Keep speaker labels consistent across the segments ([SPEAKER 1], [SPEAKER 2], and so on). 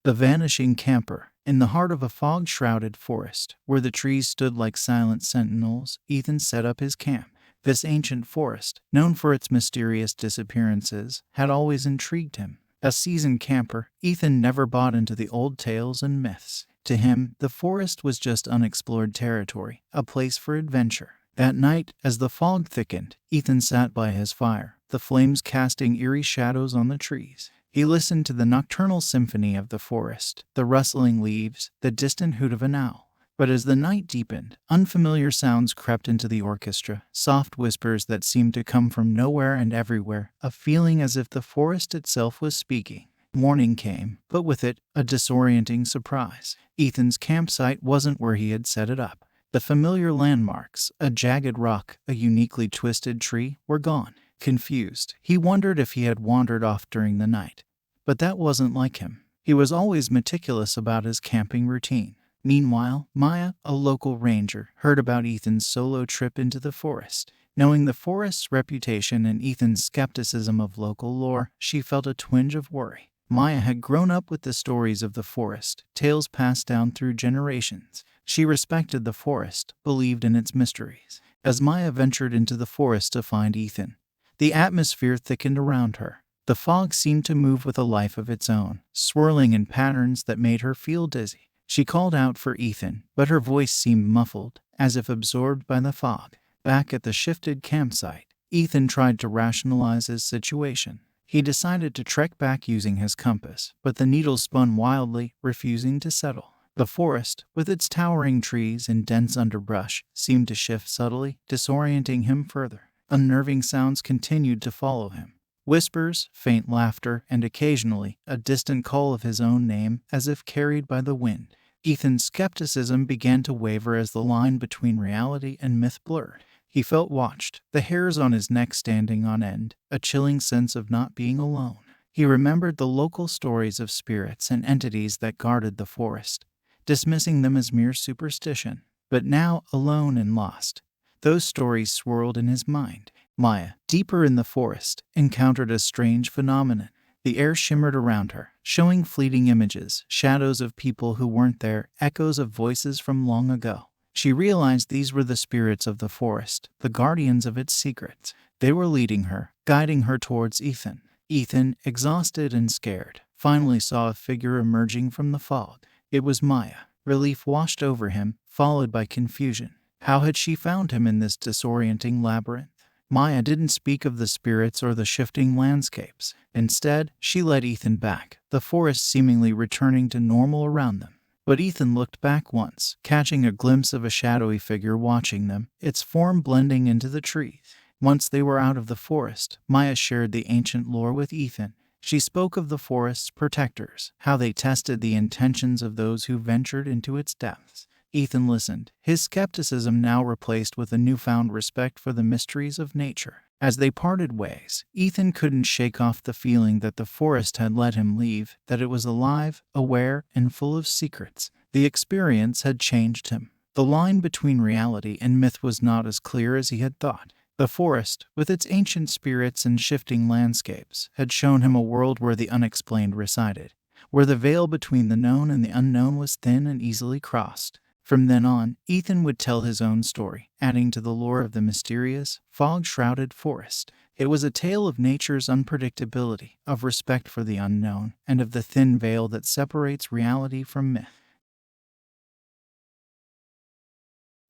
[SPEAKER 1] The Vanishing Camper. In the heart of a fog-shrouded forest, where the trees stood like silent sentinels, Ethan set up his camp. This ancient forest, known for its mysterious disappearances, had always intrigued him. A seasoned camper, Ethan never bought into the old tales and myths. To him, the forest was just unexplored territory, a place for adventure. That night, as the fog thickened, Ethan sat by his fire, the flames casting eerie shadows on the trees. He listened to the nocturnal symphony of the forest, the rustling leaves, the distant hoot of an owl. But as the night deepened, unfamiliar sounds crept into the orchestra, soft whispers that seemed to come from nowhere and everywhere, a feeling as if the forest itself was speaking. Morning came, but with it, a disorienting surprise. Ethan's campsite wasn't where he had set it up. The familiar landmarks, a jagged rock, a uniquely twisted tree, were gone. Confused, he wondered if he had wandered off during the night. But that wasn't like him. He was always meticulous about his camping routine. Meanwhile, Maya, a local ranger, heard about Ethan's solo trip into the forest. Knowing the forest's reputation and Ethan's skepticism of local lore, she felt a twinge of worry. Maya had grown up with the stories of the forest, tales passed down through generations. She respected the forest, believed in its mysteries. As Maya ventured into the forest to find Ethan, the atmosphere thickened around her. The fog seemed to move with a life of its own, swirling in patterns that made her feel dizzy. She called out for Ethan, but her voice seemed muffled, as if absorbed by the fog. Back at the shifted campsite, Ethan tried to rationalize his situation. He decided to trek back using his compass, but the needle spun wildly, refusing to settle. The forest, with its towering trees and dense underbrush, seemed to shift subtly, disorienting him further. Unnerving sounds continued to follow him. Whispers, faint laughter, and occasionally a distant call of his own name, as if carried by the wind. Ethan's skepticism began to waver as the line between reality and myth blurred. He felt watched, the hairs on his neck standing on end, a chilling sense of not being alone. He remembered the local stories of spirits and entities that guarded the forest, dismissing them as mere superstition. But now, alone and lost, those stories swirled in his mind. Maya, deeper in the forest, encountered a strange phenomenon. The air shimmered around her, showing fleeting images, shadows of people who weren't there, echoes of voices from long ago. She realized these were the spirits of the forest, the guardians of its secrets. They were leading her, guiding her towards Ethan. Ethan, exhausted and scared, finally saw a figure emerging from the fog. It was Maya. Relief washed over him, followed by confusion. How had she found him in this disorienting labyrinth? Maya didn't speak of the spirits or the shifting landscapes. Instead, she led Ethan back, the forest seemingly returning to normal around them. But Ethan looked back once, catching a glimpse of a shadowy figure watching them, its form blending into the trees. Once they were out of the forest, Maya shared the ancient lore with Ethan. She spoke of the forest's protectors, how they tested the intentions of those who ventured into its depths. Ethan listened, his skepticism now replaced with a newfound respect for the mysteries of nature. As they parted ways, Ethan couldn't shake off the feeling that the forest had let him leave, that it was alive, aware, and full of secrets. The experience had changed him. The line between reality and myth was not as clear as he had thought. The forest, with its ancient spirits and shifting landscapes, had shown him a world where the unexplained resided, where the veil between the known and the unknown was thin and easily crossed. From then on, Ethan would tell his own story, adding to the lore of the mysterious, fog-shrouded forest. It was a tale of nature's unpredictability, of respect for the unknown, and of the thin veil that separates reality from myth.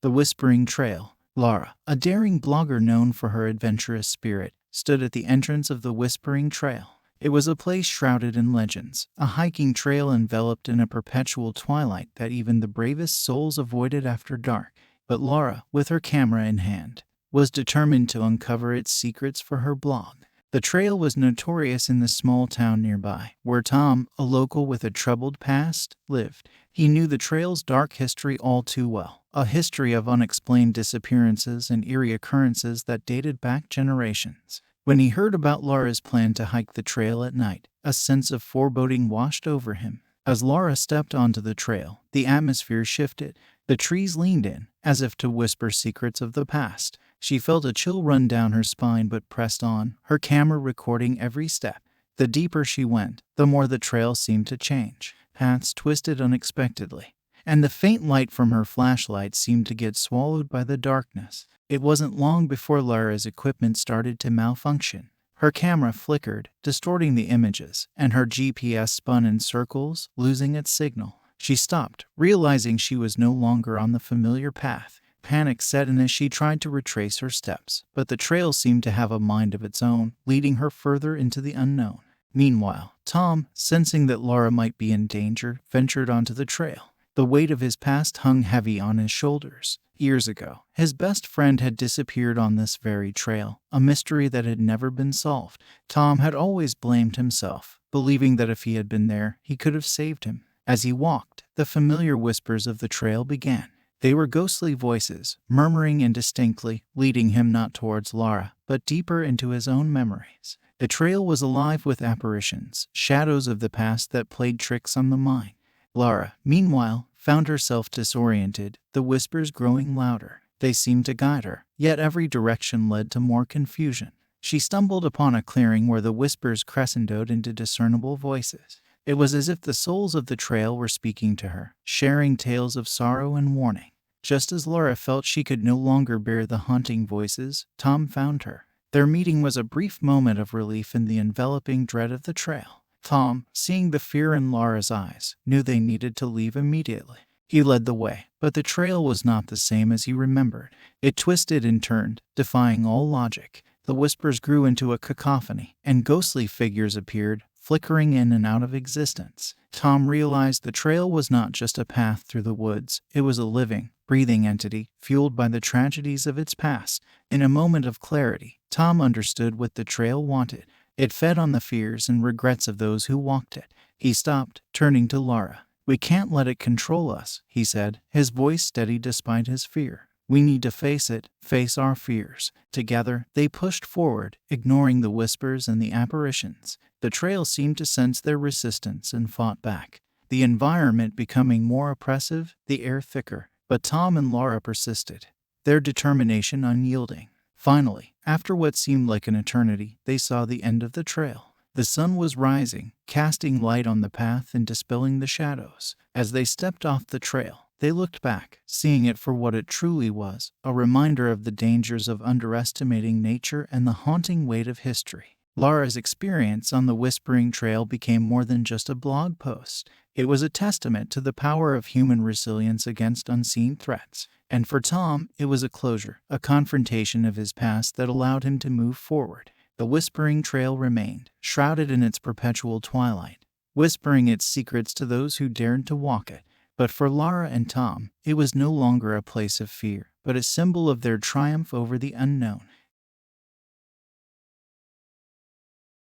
[SPEAKER 1] The Whispering Trail. Laura, a daring blogger known for her adventurous spirit, stood at the entrance of the Whispering Trail. It was a place shrouded in legends, a hiking trail enveloped in a perpetual twilight that even the bravest souls avoided after dark. But Laura, with her camera in hand, was determined to uncover its secrets for her blog. The trail was notorious in the small town nearby, where Tom, a local with a troubled past, lived. He knew the trail's dark history all too well, a history of unexplained disappearances and eerie occurrences that dated back generations. When he heard about Laura's plan to hike the trail at night, a sense of foreboding washed over him. As Laura stepped onto the trail, the atmosphere shifted. The trees leaned in, as if to whisper secrets of the past. She felt a chill run down her spine but pressed on, her camera recording every step. The deeper she went, the more the trail seemed to change. paths twisted unexpectedly, and the faint light from her flashlight seemed to get swallowed by the darkness. It wasn't long before Lara's equipment started to malfunction. Her camera flickered, distorting the images, and her GPS spun in circles, losing its signal. She stopped, realizing she was no longer on the familiar path. Panic set in as she tried to retrace her steps, but the trail seemed to have a mind of its own, leading her further into the unknown. Meanwhile, Tom, sensing that Lara might be in danger, ventured onto the trail. The weight of his past hung heavy on his shoulders. Years ago, his best friend had disappeared on this very trail, a mystery that had never been solved. Tom had always blamed himself, believing that if he had been there, he could have saved him. As he walked, the familiar whispers of the trail began. They were ghostly voices, murmuring indistinctly, leading him not towards Lara, but deeper into his own memories. The trail was alive with apparitions, shadows of the past that played tricks on the mind. Lara, meanwhile, found herself disoriented, the whispers growing louder. They seemed to guide her, yet every direction led to more confusion. She stumbled upon a clearing where the whispers crescendoed into discernible voices. It was as if the souls of the trail were speaking to her, sharing tales of sorrow and warning. Just as Lara felt she could no longer bear the haunting voices, Tom found her. Their meeting was a brief moment of relief in the enveloping dread of the trail. Tom, seeing the fear in Lara's eyes, knew they needed to leave immediately. He led the way, but the trail was not the same as he remembered. It twisted and turned, defying all logic. The whispers grew into a cacophony, and ghostly figures appeared, flickering in and out of existence. Tom realized the trail was not just a path through the woods, it was a living, breathing entity, fueled by the tragedies of its past. In a moment of clarity, Tom understood what the trail wanted. It fed on the fears and regrets of those who walked it. He stopped, turning to Lara. "We can't let it control us," he said, his voice steady despite his fear. "We need to face it, face our fears." Together, they pushed forward, ignoring the whispers and the apparitions. The trail seemed to sense their resistance and fought back, the environment becoming more oppressive, the air thicker. But Tom and Lara persisted, their determination unyielding. Finally, after what seemed like an eternity, they saw the end of the trail. The sun was rising, casting light on the path and dispelling the shadows. As they stepped off the trail, they looked back, seeing it for what it truly was, a reminder of the dangers of underestimating nature and the haunting weight of history. Lara's experience on the Whispering Trail became more than just a blog post. It was a testament to the power of human resilience against unseen threats. And for Tom, it was a closure, a confrontation of his past that allowed him to move forward. The Whispering Trail remained, shrouded in its perpetual twilight, whispering its secrets to those who dared to walk it. But for Lara and Tom, it was no longer a place of fear, but a symbol of their triumph over the unknown.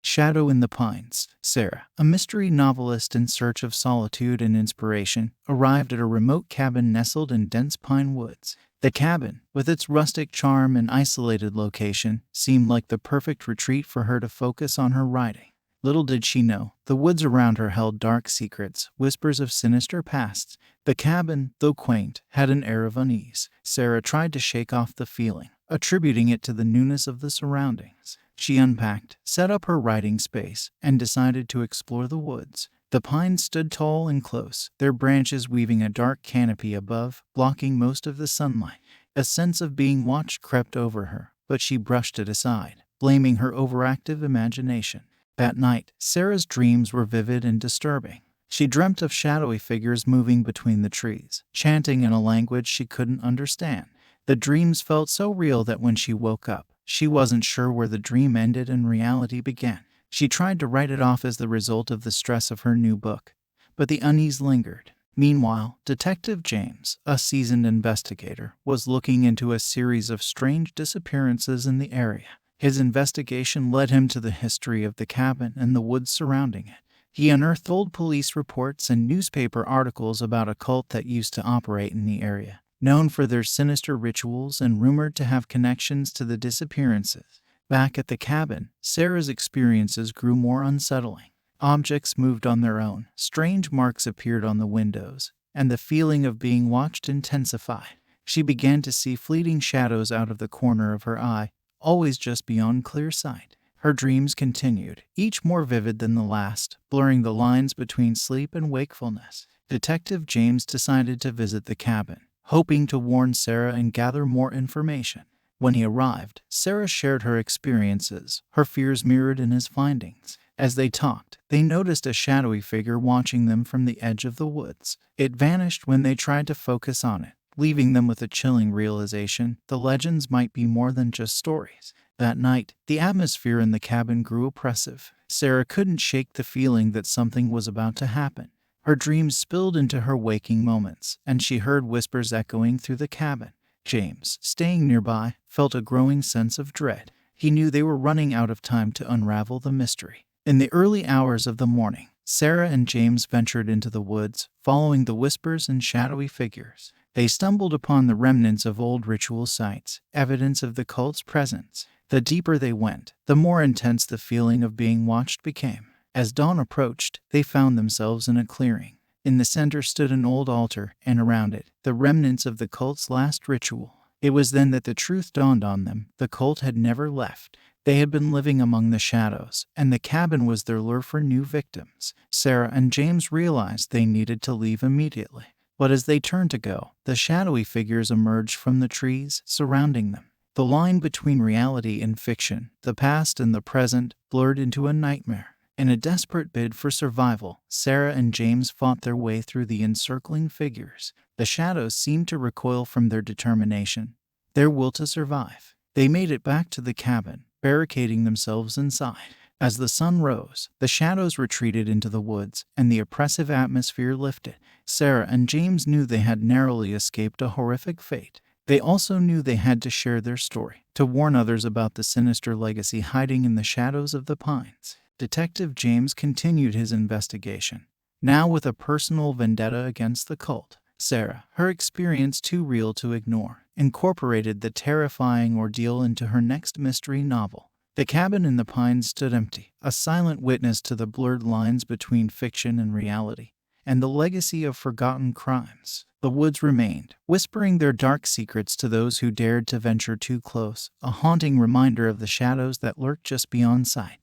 [SPEAKER 1] Shadow in the Pines. Sarah, a mystery novelist in search of solitude and inspiration, arrived at a remote cabin nestled in dense pine woods. The cabin, with its rustic charm and isolated location, seemed like the perfect retreat for her to focus on her writing. Little did she know, the woods around her held dark secrets, whispers of sinister pasts. The cabin, though quaint, had an air of unease. Sarah tried to shake off the feeling, attributing it to the newness of the surroundings. She unpacked, set up her writing space, and decided to explore the woods. The pines stood tall and close, their branches weaving a dark canopy above, blocking most of the sunlight. A sense of being watched crept over her, but she brushed it aside, blaming her overactive imagination. That night, Sarah's dreams were vivid and disturbing. She dreamt of shadowy figures moving between the trees, chanting in a language she couldn't understand. The dreams felt so real that when she woke up, she wasn't sure where the dream ended and reality began. She tried to write it off as the result of the stress of her new book, but the unease lingered. Meanwhile, Detective James, a seasoned investigator, was looking into a series of strange disappearances in the area. His investigation led him to the history of the cabin and the woods surrounding it. He unearthed old police reports and newspaper articles about a cult that used to operate in the area, known for their sinister rituals and rumored to have connections to the disappearances. Back at the cabin, Sarah's experiences grew more unsettling. Objects moved on their own, strange marks appeared on the windows, and the feeling of being watched intensified. She began to see fleeting shadows out of the corner of her eye, always just beyond clear sight. Her dreams continued, each more vivid than the last, blurring the lines between sleep and wakefulness. Detective James decided to visit the cabin, hoping to warn Sarah and gather more information. When he arrived, Sarah shared her experiences, her fears mirrored in his findings. As they talked, they noticed a shadowy figure watching them from the edge of the woods. It vanished when they tried to focus on it, leaving them with a chilling realization the legends might be more than just stories. That night, the atmosphere in the cabin grew oppressive. Sarah couldn't shake the feeling that something was about to happen. Her dreams spilled into her waking moments, and she heard whispers echoing through the cabin. James, staying nearby, felt a growing sense of dread. He knew they were running out of time to unravel the mystery. In the early hours of the morning, Sarah and James ventured into the woods, following the whispers and shadowy figures. They stumbled upon the remnants of old ritual sites, evidence of the cult's presence. The deeper they went, the more intense the feeling of being watched became. As dawn approached, they found themselves in a clearing. In the center stood an old altar, and around it, the remnants of the cult's last ritual. It was then that the truth dawned on them. The cult had never left. They had been living among the shadows, and the cabin was their lure for new victims. Sarah and James realized they needed to leave immediately. But as they turned to go, the shadowy figures emerged from the trees surrounding them. The line between reality and fiction, the past and the present, blurred into a nightmare. In a desperate bid for survival, Sarah and James fought their way through the encircling figures. The shadows seemed to recoil from their determination, their will to survive. They made it back to the cabin, barricading themselves inside. As the sun rose, the shadows retreated into the woods, and the oppressive atmosphere lifted. Sarah and James knew they had narrowly escaped a horrific fate. They also knew they had to share their story, to warn others about the sinister legacy hiding in the shadows of the pines. Detective James continued his investigation, now with a personal vendetta against the cult. Sarah, her experience too real to ignore, incorporated the terrifying ordeal into her next mystery novel. The cabin in the pines stood empty, a silent witness to the blurred lines between fiction and reality, and the legacy of forgotten crimes. The woods remained, whispering their dark secrets to those who dared to venture too close, a haunting reminder of the shadows that lurked just beyond sight.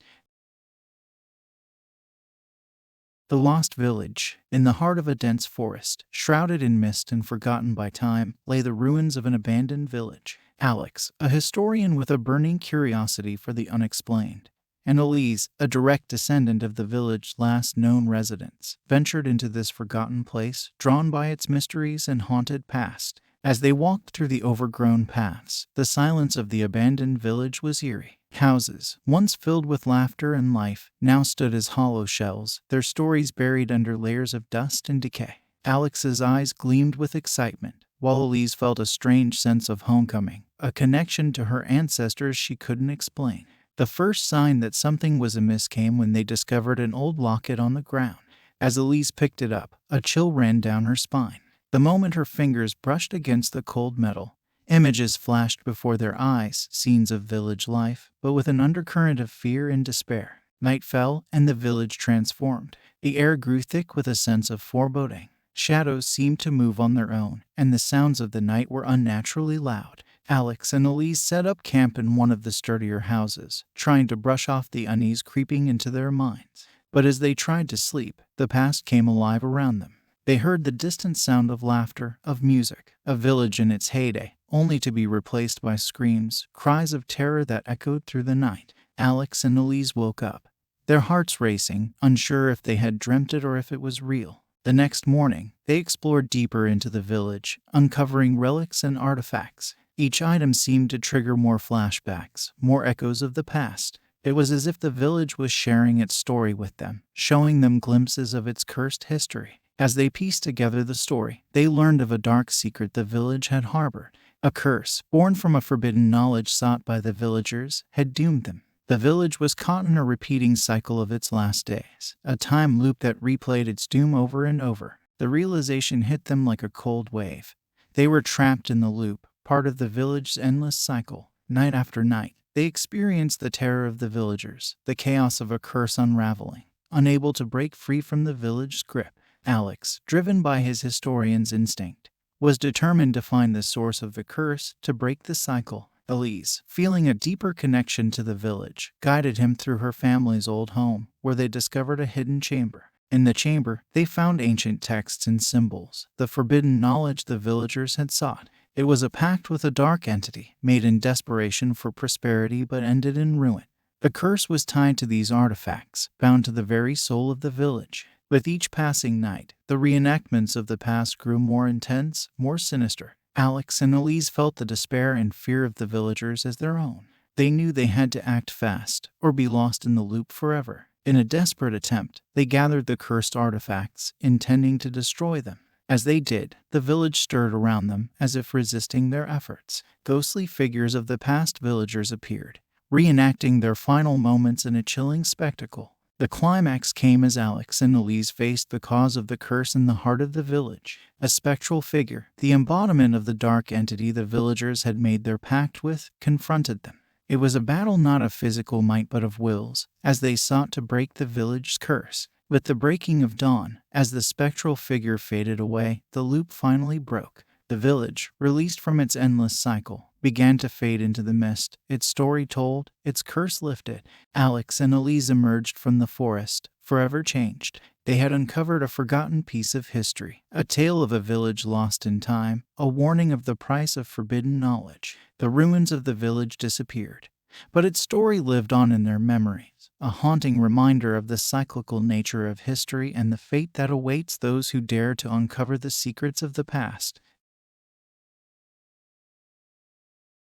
[SPEAKER 1] The Lost Village. In the heart of a dense forest, shrouded in mist and forgotten by time, lay the ruins of an abandoned village. Alex, a historian with a burning curiosity for the unexplained, and Elise, a direct descendant of the village's last known residents, ventured into this forgotten place, drawn by its mysteries and haunted past. As they walked through the overgrown paths, the silence of the abandoned village was eerie. Houses, once filled with laughter and life, now stood as hollow shells, their stories buried under layers of dust and decay. Alex's eyes gleamed with excitement, while Elise felt a strange sense of homecoming, a connection to her ancestors she couldn't explain. The first sign that something was amiss came when they discovered an old locket on the ground. As Elise picked it up, a chill ran down her spine. The moment her fingers brushed against the cold metal, images flashed before their eyes, scenes of village life, but with an undercurrent of fear and despair. Night fell, and the village transformed. The air grew thick with a sense of foreboding. Shadows seemed to move on their own, and the sounds of the night were unnaturally loud. Alex and Elise set up camp in one of the sturdier houses, trying to brush off the unease creeping into their minds. But as they tried to sleep, the past came alive around them. They heard the distant sound of laughter, of music, a village in its heyday, only to be replaced by screams, cries of terror that echoed through the night. Alex and Elise woke up, their hearts racing, unsure if they had dreamt it or if it was real. The next morning, they explored deeper into the village, uncovering relics and artifacts. Each item seemed to trigger more flashbacks, more echoes of the past. It was as if the village was sharing its story with them, showing them glimpses of its cursed history. As they pieced together the story, they learned of a dark secret the village had harbored. A curse, born from a forbidden knowledge sought by the villagers, had doomed them. The village was caught in a repeating cycle of its last days, a time loop that replayed its doom over and over. The realization hit them like a cold wave. They were trapped in the loop, part of the village's endless cycle. Night after night, they experienced the terror of the villagers, the chaos of a curse unraveling, unable to break free from the village's grip. Alex, driven by his historian's instinct, was determined to find the source of the curse, to break the cycle. Elise, feeling a deeper connection to the village, guided him through her family's old home, where they discovered a hidden chamber. In the chamber, they found ancient texts and symbols, the forbidden knowledge the villagers had sought. It was a pact with a dark entity, made in desperation for prosperity but ended in ruin. The curse was tied to these artifacts, bound to the very soul of the village. With each passing night, the reenactments of the past grew more intense, more sinister. Alex and Elise felt the despair and fear of the villagers as their own. They knew they had to act fast, or be lost in the loop forever. In a desperate attempt, they gathered the cursed artifacts, intending to destroy them. As they did, the village stirred around them, as if resisting their efforts. Ghostly figures of the past villagers appeared, reenacting their final moments in a chilling spectacle. The climax came as Alex and Elise faced the cause of the curse in the heart of the village. A spectral figure, the embodiment of the dark entity the villagers had made their pact with, confronted them. It was a battle not of physical might but of wills, as they sought to break the village's curse. With the breaking of dawn, as the spectral figure faded away, the loop finally broke. The village, released from its endless cycle, began to fade into the mist, its story told, its curse lifted. Alex and Elise emerged from the forest, forever changed. They had uncovered a forgotten piece of history, a tale of a village lost in time, a warning of the price of forbidden knowledge. The ruins of the village disappeared, but its story lived on in their memories, a haunting reminder of the cyclical nature of history and the fate that awaits those who dare to uncover the secrets of the past.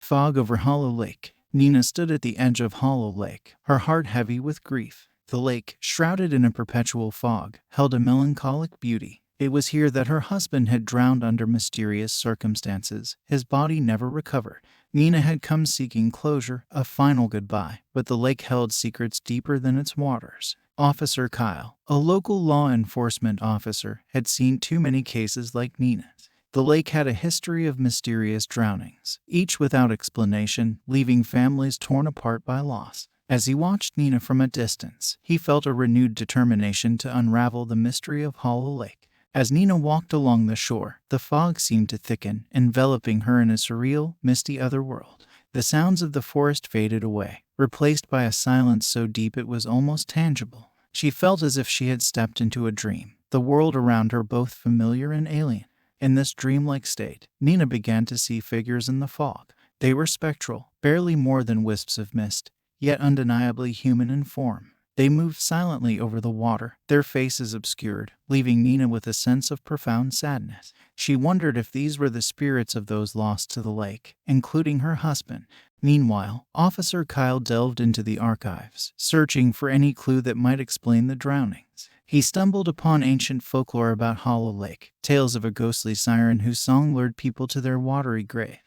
[SPEAKER 1] Fog over Hollow Lake. Nina stood at the edge of Hollow Lake, her heart heavy with grief. The lake, shrouded in a perpetual fog, held a melancholic beauty. It was here that her husband had drowned under mysterious circumstances, his body never recovered. Nina had come seeking closure, a final goodbye, but the lake held secrets deeper than its waters. Officer Kyle, a local law enforcement officer, had seen too many cases like Nina's. The lake had a history of mysterious drownings, each without explanation, leaving families torn apart by loss. As he watched Nina from a distance, he felt a renewed determination to unravel the mystery of Hollow Lake. As Nina walked along the shore, the fog seemed to thicken, enveloping her in a surreal, misty otherworld. The sounds of the forest faded away, replaced by a silence so deep it was almost tangible. She felt as if she had stepped into a dream, the world around her both familiar and alien. In this dreamlike state, Nina began to see figures in the fog. They were spectral, barely more than wisps of mist, yet undeniably human in form. They moved silently over the water, their faces obscured, leaving Nina with a sense of profound sadness. She wondered if these were the spirits of those lost to the lake, including her husband. Meanwhile, Officer Kyle delved into the archives, searching for any clue that might explain the drownings. He stumbled upon ancient folklore about Hollow Lake, tales of a ghostly siren whose song lured people to their watery graves.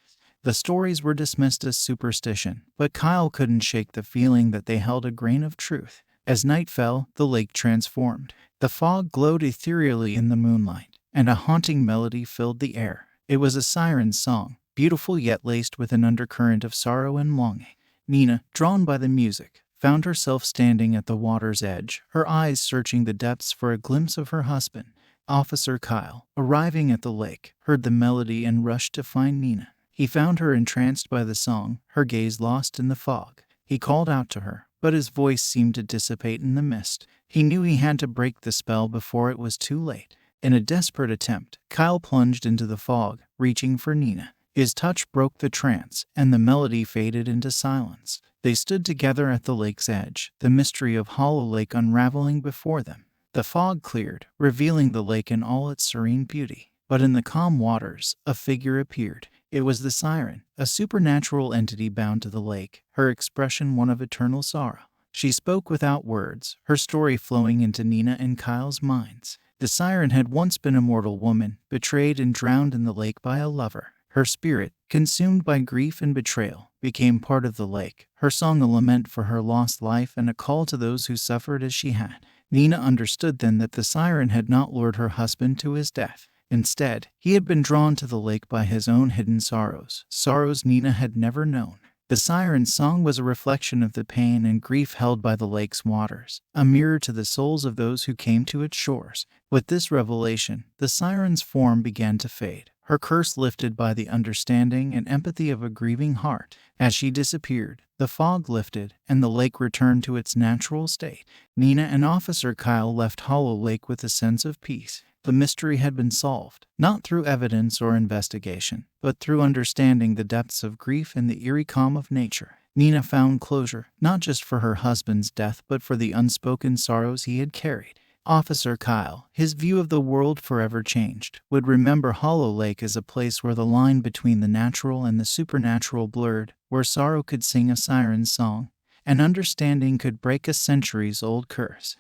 [SPEAKER 1] The stories were dismissed as superstition, but Kyle couldn't shake the feeling that they held a grain of truth. As night fell, the lake transformed. The fog glowed ethereally in the moonlight, and a haunting melody filled the air. It was a siren's song, beautiful yet laced with an undercurrent of sorrow and longing. Nina, drawn by the music, found herself standing at the water's edge, her eyes searching the depths for a glimpse of her husband. Officer Kyle, arriving at the lake, heard the melody and rushed to find Nina. He found her entranced by the song, her gaze lost in the fog. He called out to her, but his voice seemed to dissipate in the mist. He knew he had to break the spell before it was too late. In a desperate attempt, Kyle plunged into the fog, reaching for Nina. His touch broke the trance, and the melody faded into silence. They stood together at the lake's edge, the mystery of Hollow Lake unraveling before them. The fog cleared, revealing the lake in all its serene beauty. But in the calm waters, a figure appeared. It was the siren, a supernatural entity bound to the lake, her expression one of eternal sorrow. She spoke without words, her story flowing into Nina and Kyle's minds. The siren had once been a mortal woman, betrayed and drowned in the lake by a lover. Her spirit, consumed by grief and betrayal, became part of the lake, her song a lament for her lost life and a call to those who suffered as she had. Nina understood then that the siren had not lured her husband to his death. Instead, he had been drawn to the lake by his own hidden sorrows, sorrows Nina had never known. The siren's song was a reflection of the pain and grief held by the lake's waters, a mirror to the souls of those who came to its shores. With this revelation, the siren's form began to fade, her curse lifted by the understanding and empathy of a grieving heart. As she disappeared, the fog lifted and the lake returned to its natural state. Nina and Officer Kyle left Hollow Lake with a sense of peace. The mystery had been solved, not through evidence or investigation, but through understanding the depths of grief and the eerie calm of nature. Nina found closure, not just for her husband's death but for the unspoken sorrows he had carried. Officer Kyle, his view of the world forever changed, would remember Hollow Lake as a place where the line between the natural and the supernatural blurred, where sorrow could sing a siren's song, and understanding could break a centuries-old curse.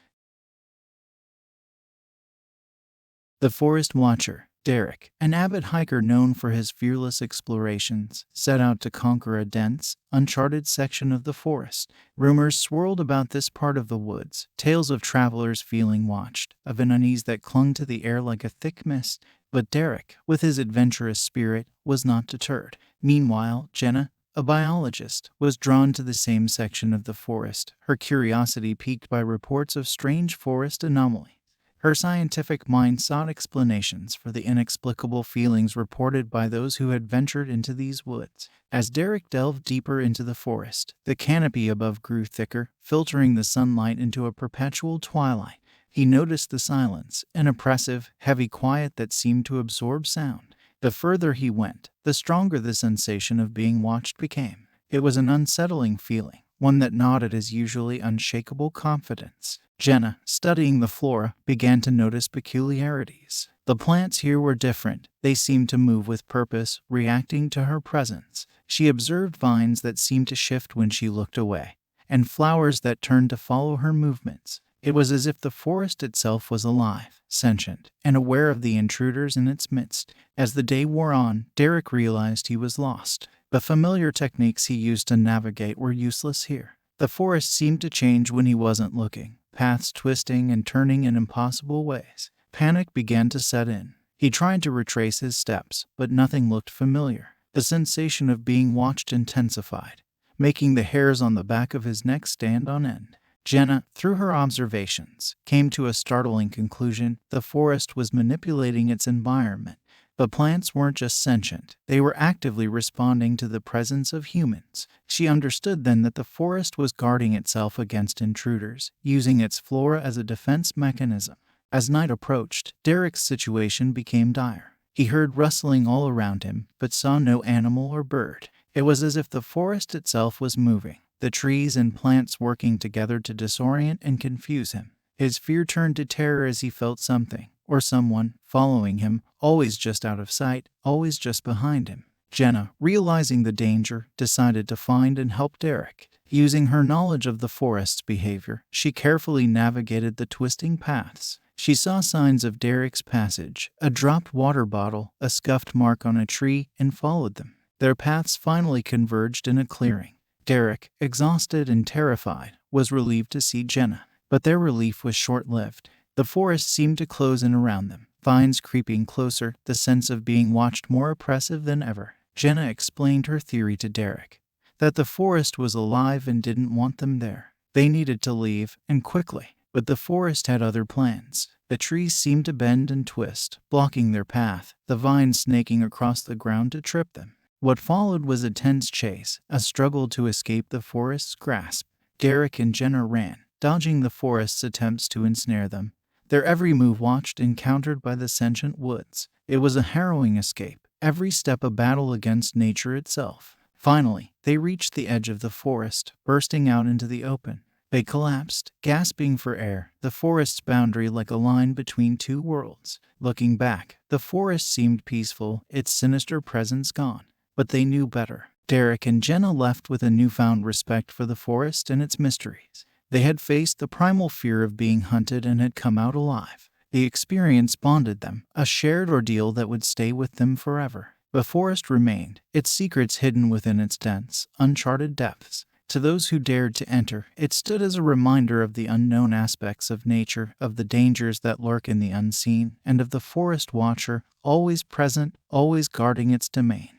[SPEAKER 1] The Forest Watcher, Derek, an avid hiker known for his fearless explorations, set out to conquer a dense, uncharted section of the forest. Rumors swirled about this part of the woods, tales of travelers feeling watched, of an unease that clung to the air like a thick mist. But Derek, with his adventurous spirit, was not deterred. Meanwhile, Jenna, a biologist, was drawn to the same section of the forest, her curiosity piqued by reports of strange forest anomalies. Her scientific mind sought explanations for the inexplicable feelings reported by those who had ventured into these woods. As Derek delved deeper into the forest, the canopy above grew thicker, filtering the sunlight into a perpetual twilight. He noticed the silence, an oppressive, heavy quiet that seemed to absorb sound. The further he went, the stronger the sensation of being watched became. It was an unsettling feeling, one that gnawed at his usually unshakable confidence. Jenna, studying the flora, began to notice peculiarities. The plants here were different. They seemed to move with purpose, reacting to her presence. She observed vines that seemed to shift when she looked away, and flowers that turned to follow her movements. It was as if the forest itself was alive, sentient, and aware of the intruders in its midst. As the day wore on, Derek realized he was lost. The familiar techniques he used to navigate were useless here. The forest seemed to change when he wasn't looking, paths twisting and turning in impossible ways. Panic began to set in. He tried to retrace his steps, but nothing looked familiar. The sensation of being watched intensified, making the hairs on the back of his neck stand on end. Jenna, through her observations, came to a startling conclusion. The forest was manipulating its environment. The plants weren't just sentient, they were actively responding to the presence of humans. She understood then that the forest was guarding itself against intruders, using its flora as a defense mechanism. As night approached, Derek's situation became dire. He heard rustling all around him, but saw no animal or bird. It was as if the forest itself was moving, the trees and plants working together to disorient and confuse him. His fear turned to terror as he felt something, or someone, following him, always just out of sight, always just behind him. Jenna, realizing the danger, decided to find and help Derek. Using her knowledge of the forest's behavior, she carefully navigated the twisting paths. She saw signs of Derek's passage, a dropped water bottle, a scuffed mark on a tree, and followed them. Their paths finally converged in a clearing. Derek, exhausted and terrified, was relieved to see Jenna. But their relief was short-lived. The forest seemed to close in around them, vines creeping closer, the sense of being watched more oppressive than ever. Jenna explained her theory to Derek, that the forest was alive and didn't want them there. They needed to leave, and quickly. But the forest had other plans. The trees seemed to bend and twist, blocking their path, the vines snaking across the ground to trip them. What followed was a tense chase, a struggle to escape the forest's grasp. Derek and Jenna ran, dodging the forest's attempts to ensnare them, their every move watched and countered by the sentient woods. It was a harrowing escape, every step a battle against nature itself. Finally, they reached the edge of the forest, bursting out into the open. They collapsed, gasping for air, the forest's boundary like a line between two worlds. Looking back, the forest seemed peaceful, its sinister presence gone. But they knew better. Derek and Jenna left with a newfound respect for the forest and its mysteries. They had faced the primal fear of being hunted and had come out alive. The experience bonded them, a shared ordeal that would stay with them forever. The forest remained, its secrets hidden within its dense, uncharted depths. To those who dared to enter, it stood as a reminder of the unknown aspects of nature, of the dangers that lurk in the unseen, and of the forest watcher, always present, always guarding its domain.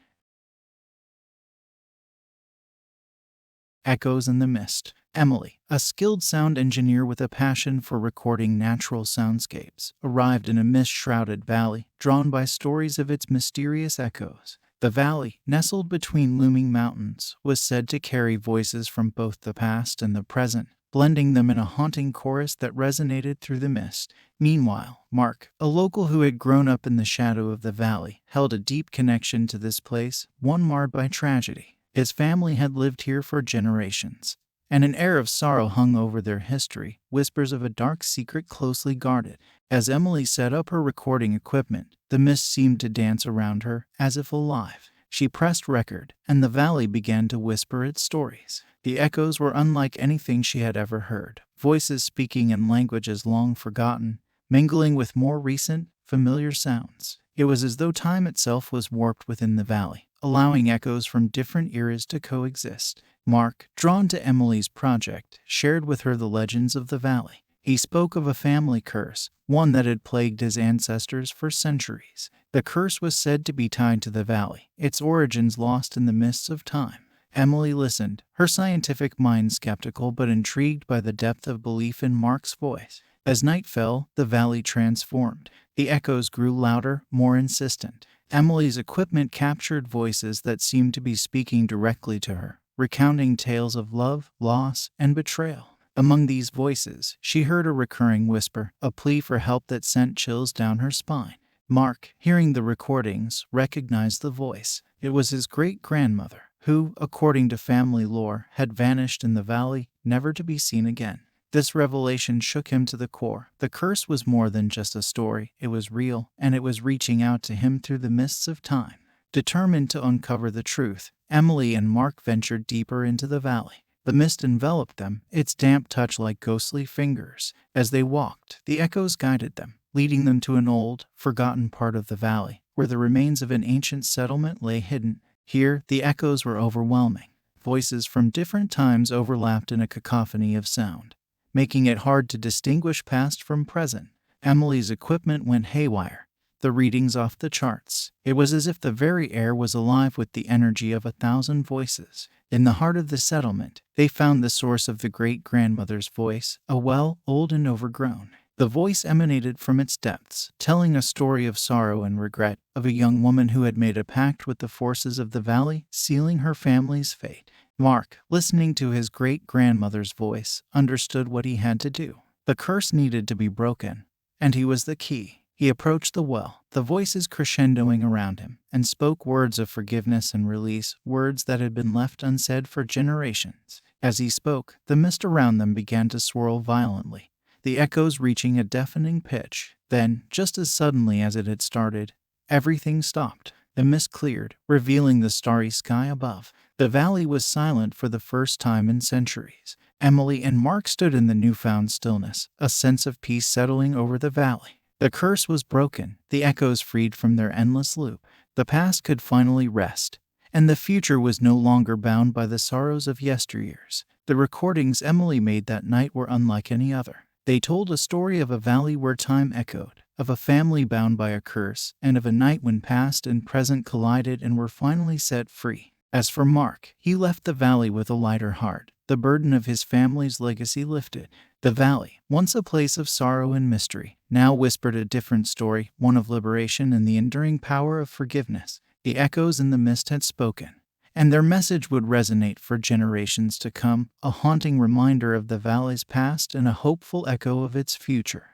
[SPEAKER 1] Echoes in the Mist. Emily, a skilled sound engineer with a passion for recording natural soundscapes, arrived in a mist-shrouded valley, drawn by stories of its mysterious echoes. The valley, nestled between looming mountains, was said to carry voices from both the past and the present, blending them in a haunting chorus that resonated through the mist. Meanwhile, Mark, a local who had grown up in the shadow of the valley, held a deep connection to this place, one marred by tragedy. His family had lived here for generations, and an air of sorrow hung over their history, whispers of a dark secret closely guarded. As Emily set up her recording equipment, the mist seemed to dance around her, as if alive. She pressed record, and the valley began to whisper its stories. The echoes were unlike anything she had ever heard, voices speaking in languages long forgotten, mingling with more recent, familiar sounds. It was as though time itself was warped within the valley, allowing echoes from different eras to coexist. Mark, drawn to Emily's project, shared with her the legends of the valley. He spoke of a family curse, one that had plagued his ancestors for centuries. The curse was said to be tied to the valley, its origins lost in the mists of time. Emily listened, her scientific mind skeptical but intrigued by the depth of belief in Mark's voice. As night fell, the valley transformed. The echoes grew louder, more insistent. Emily's equipment captured voices that seemed to be speaking directly to her, recounting tales of love, loss, and betrayal. Among these voices, she heard a recurring whisper, a plea for help that sent chills down her spine. Mark, hearing the recordings, recognized the voice. It was his great-grandmother, who, according to family lore, had vanished in the valley, never to be seen again. This revelation shook him to the core. The curse was more than just a story, it was real, and it was reaching out to him through the mists of time. Determined to uncover the truth, Emily and Mark ventured deeper into the valley. The mist enveloped them, its damp touch like ghostly fingers. As they walked, the echoes guided them, leading them to an old, forgotten part of the valley, where the remains of an ancient settlement lay hidden. Here, the echoes were overwhelming. Voices from different times overlapped in a cacophony of sound, making it hard to distinguish past from present. Emily's equipment went haywire, the readings off the charts. It was as if the very air was alive with the energy of 1,000 voices. In the heart of the settlement, they found the source of the great-grandmother's voice, a well, old and overgrown. The voice emanated from its depths, telling a story of sorrow and regret, of a young woman who had made a pact with the forces of the valley, sealing her family's fate. Mark, listening to his great-grandmother's voice, understood what he had to do. The curse needed to be broken, and he was the key. He approached the well, the voices crescendoing around him, and spoke words of forgiveness and release, words that had been left unsaid for generations. As he spoke, the mist around them began to swirl violently, the echoes reaching a deafening pitch. Then, just as suddenly as it had started, everything stopped. The mist cleared, revealing the starry sky above. The valley was silent for the first time in centuries. Emily and Mark stood in the newfound stillness, a sense of peace settling over the valley. The curse was broken, the echoes freed from their endless loop. The past could finally rest, and the future was no longer bound by the sorrows of yesteryears. The recordings Emily made that night were unlike any other. They told a story of a valley where time echoed, of a family bound by a curse, and of a night when past and present collided and were finally set free. As for Mark, he left the valley with a lighter heart, the burden of his family's legacy lifted. The valley, once a place of sorrow and mystery, now whispered a different story, one of liberation and the enduring power of forgiveness. The echoes in the mist had spoken, and their message would resonate for generations to come, a haunting reminder of the valley's past and a hopeful echo of its future.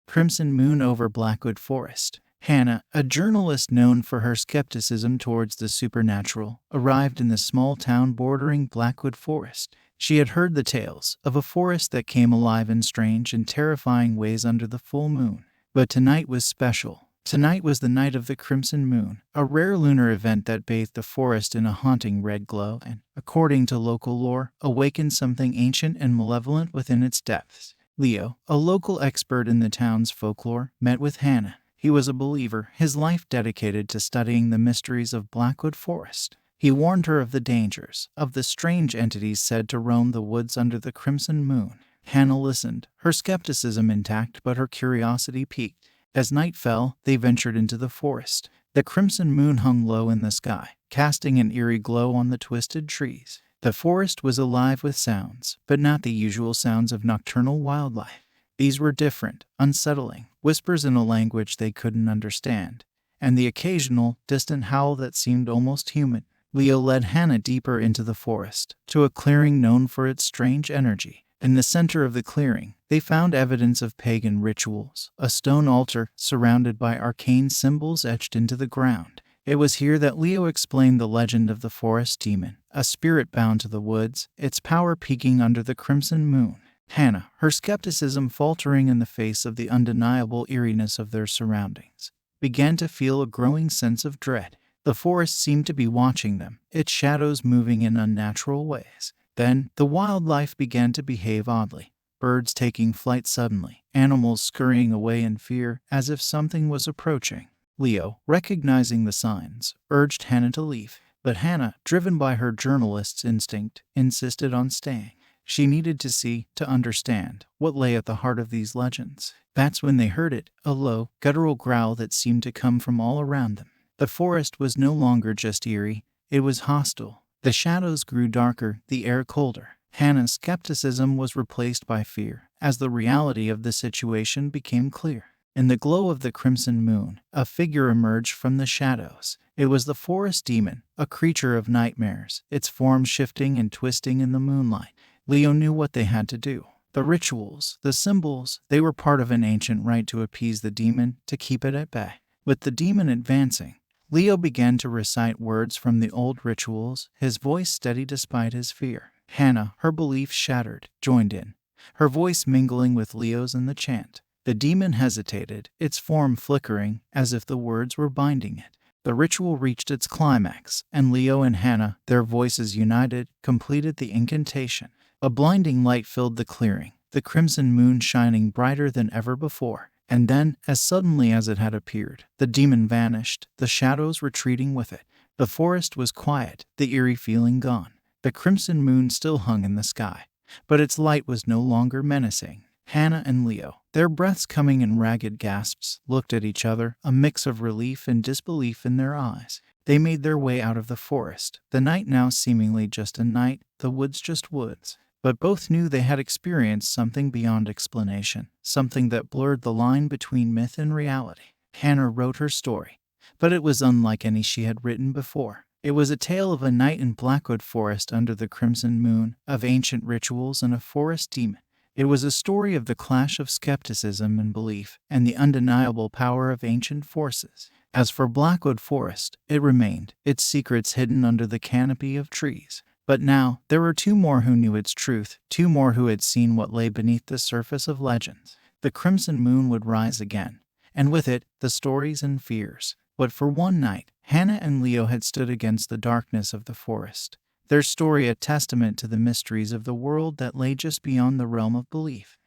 [SPEAKER 1] Crimson Moon over Blackwood Forest. Hannah, a journalist known for her skepticism towards the supernatural, arrived in the small town bordering Blackwood Forest. She had heard the tales of a forest that came alive in strange and terrifying ways under the full moon. But tonight was special. Tonight was the night of the Crimson Moon, a rare lunar event that bathed the forest in a haunting red glow and, according to local lore, awakened something ancient and malevolent within its depths. Leo, a local expert in the town's folklore, met with Hannah. He was a believer, his life dedicated to studying the mysteries of Blackwood Forest. He warned her of the dangers, of the strange entities said to roam the woods under the Crimson Moon. Hannah listened, her skepticism intact but her curiosity piqued. As night fell, they ventured into the forest. The crimson moon hung low in the sky, casting an eerie glow on the twisted trees. The forest was alive with sounds, but not the usual sounds of nocturnal wildlife. These were different, unsettling, whispers in a language they couldn't understand, and the occasional, distant howl that seemed almost human. Leo led Hannah deeper into the forest, to a clearing known for its strange energy. In the center of the clearing, they found evidence of pagan rituals, a stone altar surrounded by arcane symbols etched into the ground. It was here that Leo explained the legend of the forest demon, a spirit bound to the woods, its power peaking under the crimson moon. Hannah, her skepticism faltering in the face of the undeniable eeriness of their surroundings, began to feel a growing sense of dread. The forest seemed to be watching them, its shadows moving in unnatural ways. Then, the wildlife began to behave oddly. Birds taking flight suddenly, animals scurrying away in fear, as if something was approaching. Leo, recognizing the signs, urged Hannah to leave. But Hannah, driven by her journalist's instinct, insisted on staying. She needed to see, to understand, what lay at the heart of these legends. That's when they heard it, a low, guttural growl that seemed to come from all around them. The forest was no longer just eerie, it was hostile. The shadows grew darker, the air colder. Hannah's skepticism was replaced by fear, as the reality of the situation became clear. In the glow of the crimson moon, a figure emerged from the shadows. It was the forest demon, a creature of nightmares, its form shifting and twisting in the moonlight. Leo knew what they had to do. The rituals, the symbols, they were part of an ancient rite to appease the demon, to keep it at bay. With the demon advancing, Leo began to recite words from the old rituals, his voice steady despite his fear. Hannah, her belief shattered, joined in, her voice mingling with Leo's in the chant. The demon hesitated, its form flickering, as if the words were binding it. The ritual reached its climax, and Leo and Hannah, their voices united, completed the incantation. A blinding light filled the clearing, the crimson moon shining brighter than ever before. And then, as suddenly as it had appeared, the demon vanished, the shadows retreating with it. The forest was quiet, the eerie feeling gone. The crimson moon still hung in the sky, but its light was no longer menacing. Hannah and Leo, their breaths coming in ragged gasps, looked at each other, a mix of relief and disbelief in their eyes. They made their way out of the forest, the night now seemingly just a night, the woods just woods. But both knew they had experienced something beyond explanation, something that blurred the line between myth and reality. Hannah wrote her story, but it was unlike any she had written before. It was a tale of a night in Blackwood forest under the crimson moon, of ancient rituals and a forest demon. It was a story of the clash of skepticism and belief, and the undeniable power of ancient forces. As for Blackwood Forest, it remained, its secrets hidden under the canopy of trees. But now, there were two more who knew its truth, two more who had seen what lay beneath the surface of legends. The crimson moon would rise again, and with it, the stories and fears. But for one night, Hannah and Leo had stood against the darkness of the forest, their story a testament to the mysteries of the world that lay just beyond the realm of belief.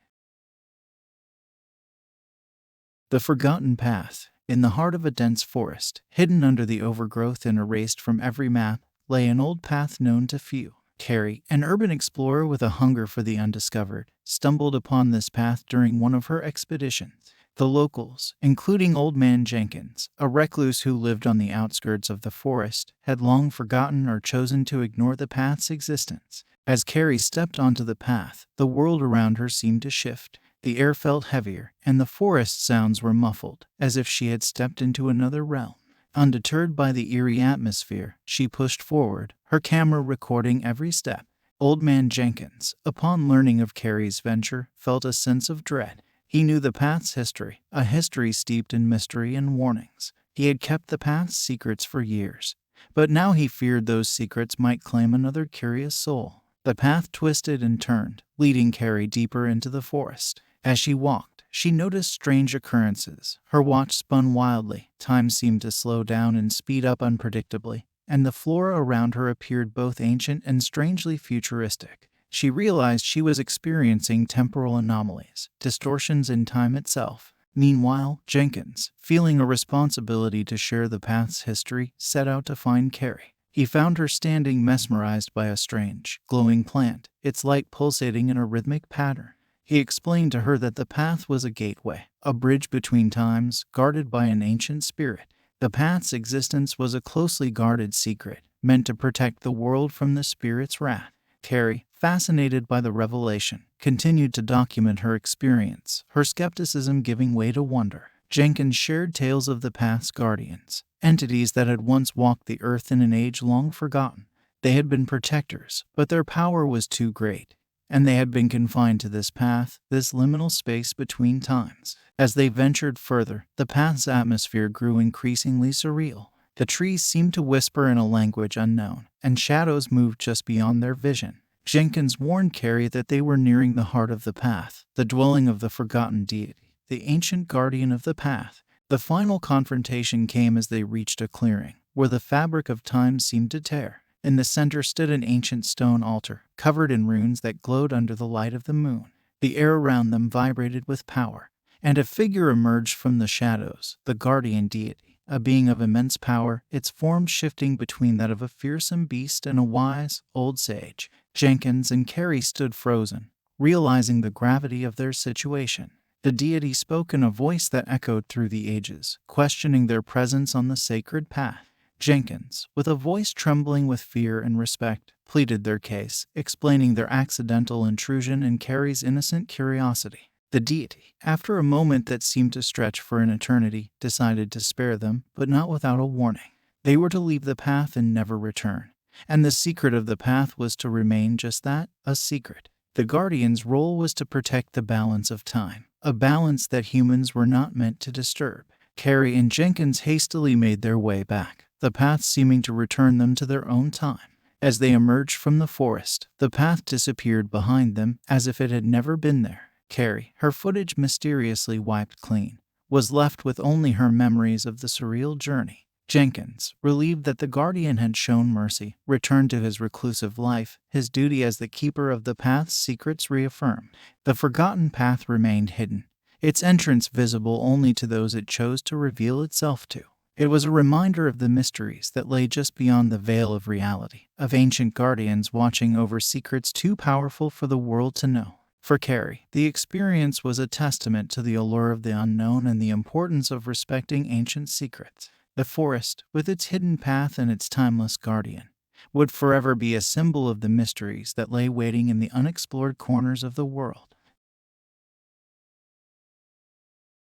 [SPEAKER 1] The Forgotten Path. In the heart of a dense forest, hidden under the overgrowth and erased from every map, lay an old path known to few. Carrie, an urban explorer with a hunger for the undiscovered, stumbled upon this path during one of her expeditions. The locals, including Old Man Jenkins, a recluse who lived on the outskirts of the forest, had long forgotten or chosen to ignore the path's existence. As Carrie stepped onto the path, the world around her seemed to shift. The air felt heavier, and the forest sounds were muffled, as if she had stepped into another realm. Undeterred by the eerie atmosphere, she pushed forward, her camera recording every step. Old Man Jenkins, upon learning of Carrie's venture, felt a sense of dread. He knew the path's history, a history steeped in mystery and warnings. He had kept the path's secrets for years, but now he feared those secrets might claim another curious soul. The path twisted and turned, leading Carrie deeper into the forest. As she walked, she noticed strange occurrences. Her watch spun wildly, time seemed to slow down and speed up unpredictably, and the flora around her appeared both ancient and strangely futuristic. She realized she was experiencing temporal anomalies, distortions in time itself. Meanwhile, Jenkins, feeling a responsibility to share the path's history, set out to find Carrie. He found her standing mesmerized by a strange, glowing plant, its light pulsating in a rhythmic pattern. He explained to her that the path was a gateway, a bridge between times, guarded by an ancient spirit. The path's existence was a closely guarded secret, meant to protect the world from the spirit's wrath. Carrie, fascinated by the revelation, continued to document her experience, her skepticism giving way to wonder. Jenkins shared tales of the path's guardians, entities that had once walked the earth in an age long forgotten. They had been protectors, but their power was too great, and they had been confined to this path, this liminal space between times. As they ventured further, the path's atmosphere grew increasingly surreal. The trees seemed to whisper in a language unknown, and shadows moved just beyond their vision. Jenkins warned Carrie that they were nearing the heart of the path, the dwelling of the forgotten deity, the ancient guardian of the path. The final confrontation came as they reached a clearing, where the fabric of time seemed to tear. In the center stood an ancient stone altar, covered in runes that glowed under the light of the moon. The air around them vibrated with power, and a figure emerged from the shadows, the guardian deity, a being of immense power, its form shifting between that of a fearsome beast and a wise, old sage. Jenkins and Carrie stood frozen, realizing the gravity of their situation. The deity spoke in a voice that echoed through the ages, questioning their presence on the sacred path. Jenkins, with a voice trembling with fear and respect, pleaded their case, explaining their accidental intrusion and Carrie's innocent curiosity. The deity, after a moment that seemed to stretch for an eternity, decided to spare them, but not without a warning. They were to leave the path and never return, and the secret of the path was to remain just that, a secret. The guardian's role was to protect the balance of time, a balance that humans were not meant to disturb. Carrie and Jenkins hastily made their way back, the path seeming to return them to their own time. As they emerged from the forest, the path disappeared behind them as if it had never been there. Carrie, her footage mysteriously wiped clean, was left with only her memories of the surreal journey. Jenkins, relieved that the guardian had shown mercy, returned to his reclusive life, his duty as the keeper of the path's secrets reaffirmed. The forgotten path remained hidden, its entrance visible only to those it chose to reveal itself to. It was a reminder of the mysteries that lay just beyond the veil of reality, of ancient guardians watching over secrets too powerful for the world to know. For Carrie, the experience was a testament to the allure of the unknown and the importance of respecting ancient secrets. The forest, with its hidden path and its timeless guardian, would forever be a symbol of the mysteries that lay waiting in the unexplored corners of the world.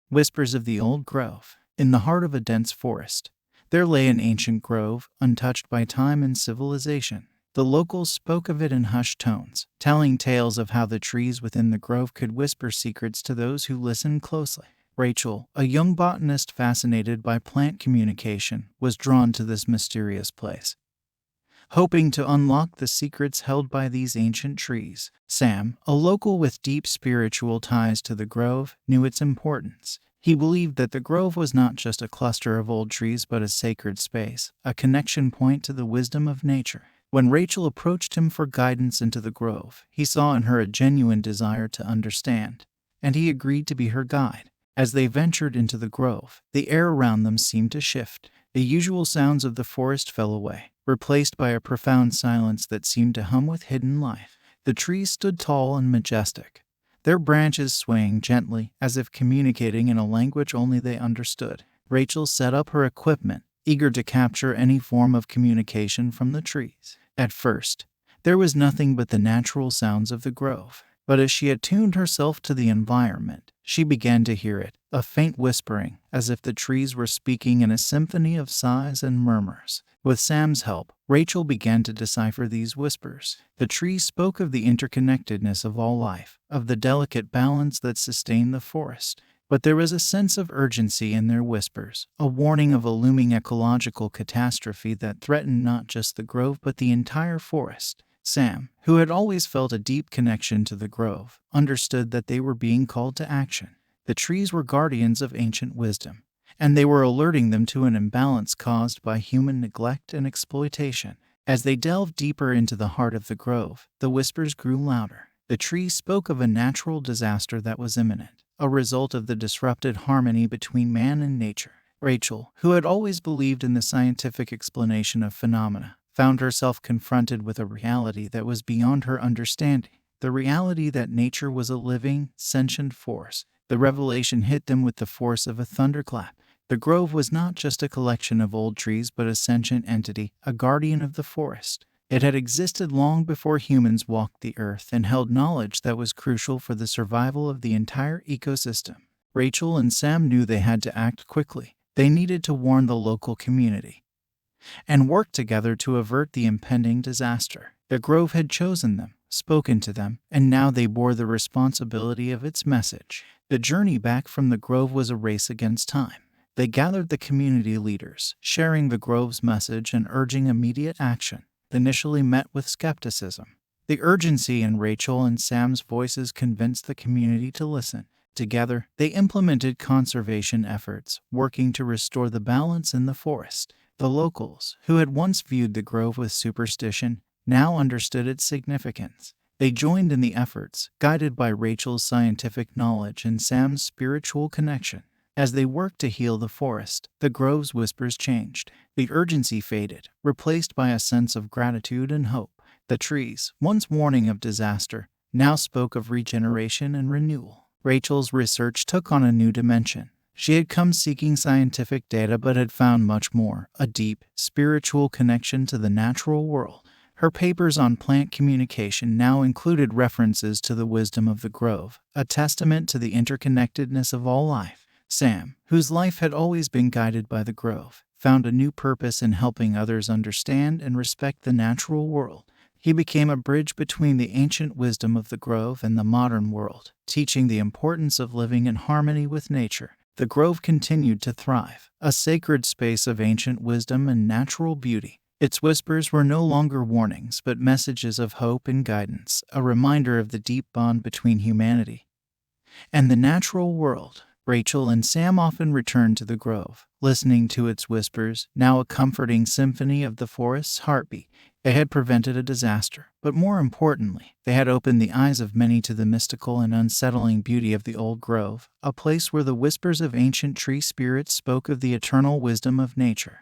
[SPEAKER 1] Whispers of the Old Grove. In the heart of a dense forest, there lay an ancient grove, untouched by time and civilization. The locals spoke of it in hushed tones, telling tales of how the trees within the grove could whisper secrets to those who listened closely. Rachel, a young botanist fascinated by plant communication, was drawn to this mysterious place, hoping to unlock the secrets held by these ancient trees. Sam, a local with deep spiritual ties to the grove, knew its importance. He believed that the grove was not just a cluster of old trees but a sacred space, a connection point to the wisdom of nature. When Rachel approached him for guidance into the grove, he saw in her a genuine desire to understand, and he agreed to be her guide. As they ventured into the grove, the air around them seemed to shift. The usual sounds of the forest fell away, replaced by a profound silence that seemed to hum with hidden life. The trees stood tall and majestic, their branches swaying gently as if communicating in a language only they understood. Rachel set up her equipment, eager to capture any form of communication from the trees. At first, there was nothing but the natural sounds of the grove, but as she attuned herself to the environment, she began to hear it, a faint whispering, as if the trees were speaking in a symphony of sighs and murmurs. With Sam's help, Rachel began to decipher these whispers. The trees spoke of the interconnectedness of all life, of the delicate balance that sustained the forest. But there was a sense of urgency in their whispers, a warning of a looming ecological catastrophe that threatened not just the grove but the entire forest. Sam, who had always felt a deep connection to the grove, understood that they were being called to action. The trees were guardians of ancient wisdom, and they were alerting them to an imbalance caused by human neglect and exploitation. As they delved deeper into the heart of the grove, the whispers grew louder. The trees spoke of a natural disaster that was imminent, a result of the disrupted harmony between man and nature. Rachel, who had always believed in the scientific explanation of phenomena, found herself confronted with a reality that was beyond her understanding, the reality that nature was a living, sentient force. The revelation hit them with the force of a thunderclap. The grove was not just a collection of old trees but a sentient entity, a guardian of the forest. It had existed long before humans walked the earth and held knowledge that was crucial for the survival of the entire ecosystem. Rachel and Sam knew they had to act quickly. They needed to warn the local community and work together to avert the impending disaster. The grove had chosen them, spoken to them, and now they bore the responsibility of its message. The journey back from the grove was a race against time. They gathered the community leaders, sharing the grove's message and urging immediate action. Initially met with skepticism. The urgency in Rachel and Sam's voices convinced the community to listen. Together, they implemented conservation efforts, working to restore the balance in the forest. The locals, who had once viewed the grove with superstition, now understood its significance. They joined in the efforts, guided by Rachel's scientific knowledge and Sam's spiritual connection. As they worked to heal the forest, the grove's whispers changed. The urgency faded, replaced by a sense of gratitude and hope. The trees, once warning of disaster, now spoke of regeneration and renewal. Rachel's research took on a new dimension. She had come seeking scientific data but had found much more, a deep, spiritual connection to the natural world. Her papers on plant communication now included references to the wisdom of the grove, a testament to the interconnectedness of all life. Sam, whose life had always been guided by the grove, found a new purpose in helping others understand and respect the natural world. He became a bridge between the ancient wisdom of the grove and the modern world, teaching the importance of living in harmony with nature. The grove continued to thrive, a sacred space of ancient wisdom and natural beauty. Its whispers were no longer warnings but messages of hope and guidance, a reminder of the deep bond between humanity and the natural world. Rachel and Sam often returned to the grove, listening to its whispers, now a comforting symphony of the forest's heartbeat. They had prevented a disaster, but more importantly, they had opened the eyes of many to the mystical and unsettling beauty of the old grove, a place where the whispers of ancient tree spirits spoke of the eternal wisdom of nature.